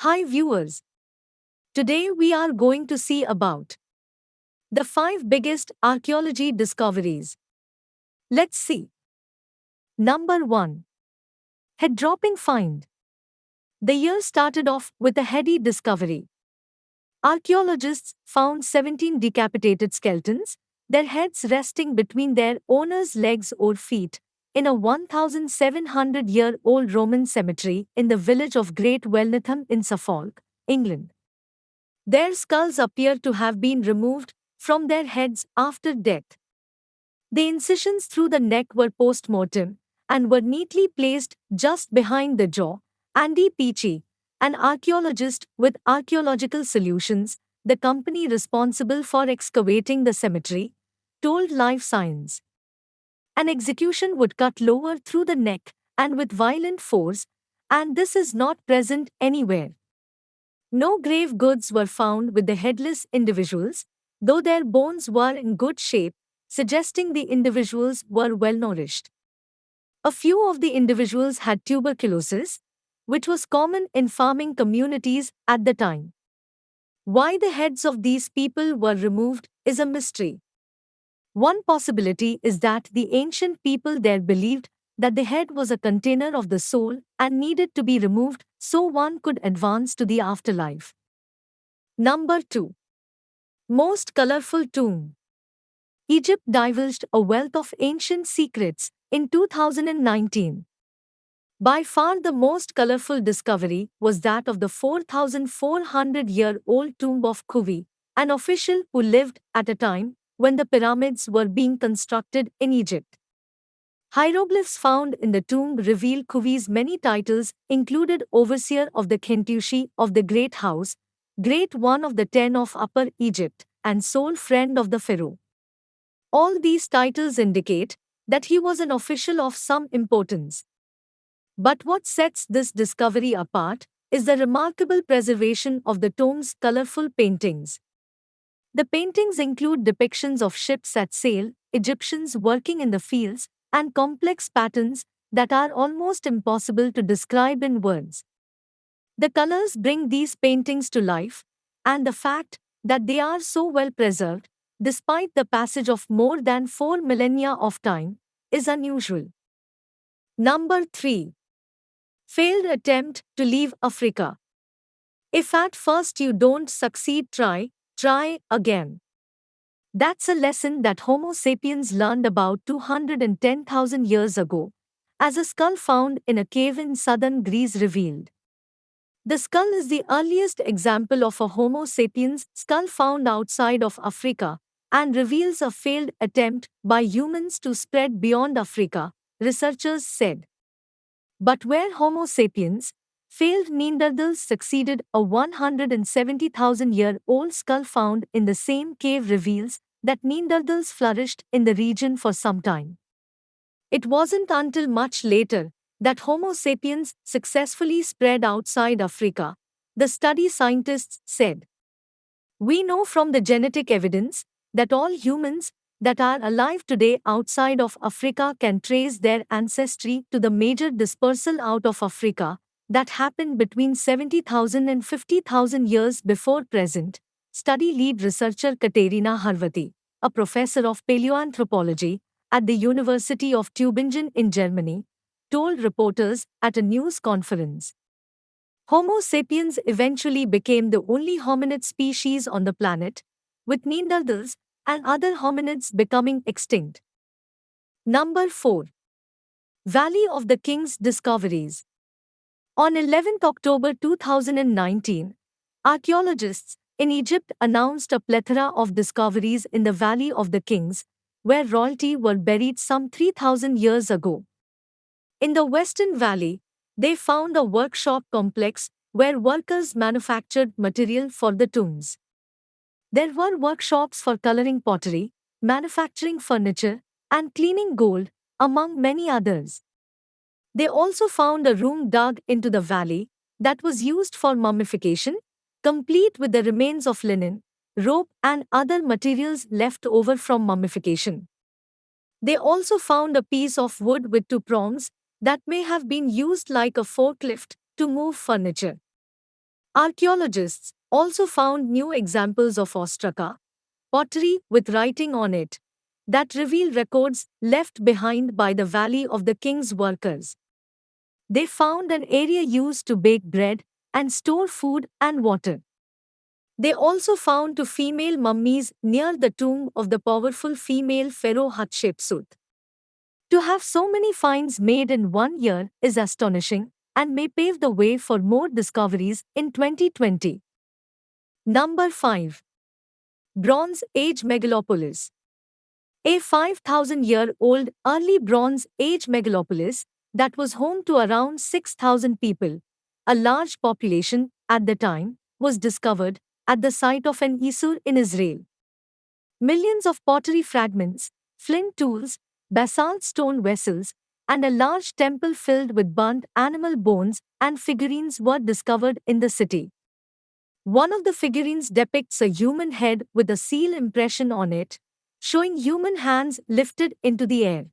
Hi viewers, today we are going to see about the 5 biggest archaeology discoveries. Let's see. Number 1. Head dropping find. The year started off with a heady discovery. Archaeologists found 17 decapitated skeletons, their heads resting between their owners' legs or feet, in a 1700-year-old Roman cemetery in the village of Great Wellnatham in Suffolk, England. Their skulls appear to have been removed from their heads after death. The incisions through the neck were post mortem and were neatly placed just behind the jaw. Andy Peachy, an archaeologist with Archaeological Solutions, the company responsible for excavating the cemetery, told Life Science. An execution would cut lower through the neck and with violent force, and this is not present anywhere. No grave goods were found with the headless individuals, though their bones were in good shape, suggesting the individuals were well nourished. A few of the individuals had tuberculosis, which was common in farming communities at the time. Why the heads of these people were removed is a mystery. One possibility is that the ancient people there believed that the head was a container of the soul and needed to be removed so one could advance to the afterlife. Number 2. Most colorful tomb. Egypt divulged a wealth of ancient secrets in 2019. By far the most colorful discovery was that of the 4,400-year-old tomb of Khufu, an official who lived at a time when the pyramids were being constructed in Egypt. Hieroglyphs found in the tomb reveal Khufu's many titles, included Overseer of the Khentushi of the Great House, Great One of the Ten of Upper Egypt, and Sole Friend of the Pharaoh. All these titles indicate that he was an official of some importance. But what sets this discovery apart is the remarkable preservation of the tomb's colorful paintings. The paintings include depictions of ships at sail, Egyptians working in the fields, and complex patterns that are almost impossible to describe in words. The colors bring these paintings to life, and the fact that they are so well preserved, despite the passage of more than 4 millennia of time, is unusual. Number 3. Failed attempt to leave Africa. If at first you don't succeed, try again. That's a lesson that Homo sapiens learned about 210,000 years ago, as a skull found in a cave in southern Greece revealed. The skull is the earliest example of a Homo sapiens skull found outside of Africa and reveals a failed attempt by humans to spread beyond Africa, researchers said. But where Homo sapiens failed, Neanderthals succeeded. A 170,000-year-old skull found in the same cave reveals that Neanderthals flourished in the region for some time. It wasn't until much later that Homo sapiens successfully spread outside Africa, the study scientists said. We know from the genetic evidence that all humans that are alive today outside of Africa can trace their ancestry to the major dispersal out of Africa that happened between 70,000 and 50,000 years before present. Study lead researcher Katerina Harvati, a professor of paleoanthropology at the University of Tübingen in Germany, told reporters at a news conference. Homo sapiens eventually became the only hominid species on the planet, with Neanderthals and other hominids becoming extinct. Number 4. Valley of the Kings discoveries. On 11 October 2019, archaeologists in Egypt announced a plethora of discoveries in the Valley of the Kings, where royalty were buried some 3,000 years ago. In the Western Valley, they found a workshop complex where workers manufactured material for the tombs. There were workshops for coloring pottery, manufacturing furniture, and cleaning gold, among many others. They also found a room dug into the valley that was used for mummification, complete with the remains of linen, rope, and other materials left over from mummification. They also found a piece of wood with 2 prongs that may have been used like a forklift to move furniture. Archaeologists also found new examples of ostraca pottery with writing on it that reveal records left behind by the Valley of the King's workers. They found an area used to bake bread and store food and water. They also found two female mummies near the tomb of the powerful female pharaoh Hatshepsut. To have so many finds made in 1 year is astonishing and may pave the way for more discoveries in 2020. Number 5. Bronze Age Megalopolis. A 5,000-year-old early Bronze Age megalopolis that was home to around 6,000 people, a large population at the time, was discovered at the site of an Isur in Israel. Millions of pottery fragments, flint tools, basalt stone vessels, and a large temple filled with burnt animal bones and figurines were discovered in the city. One of the figurines depicts a human head with a seal impression on it, showing human hands lifted into the air.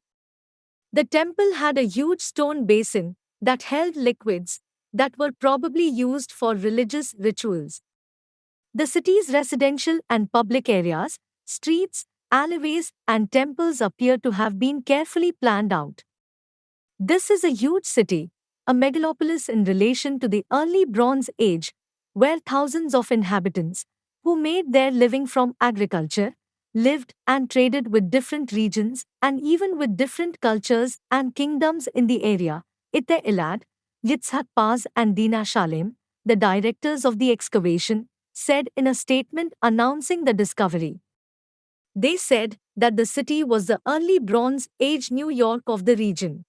The temple had a huge stone basin that held liquids that were probably used for religious rituals. The city's residential and public areas, streets, alleyways, and temples appear to have been carefully planned out. This is a huge city, a megalopolis in relation to the early Bronze Age, where thousands of inhabitants, who made their living from agriculture, lived and traded with different regions and even with different cultures and kingdoms in the area. Itte Elad, Yitzhak Paz and Dina Shalem, the directors of the excavation, said in a statement announcing the discovery. They said that the city was the early Bronze Age New York of the region.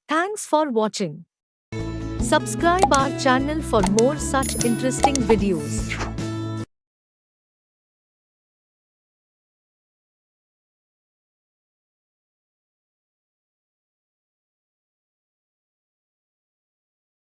Thanks for watching. Subscribe our channel for more such interesting videos.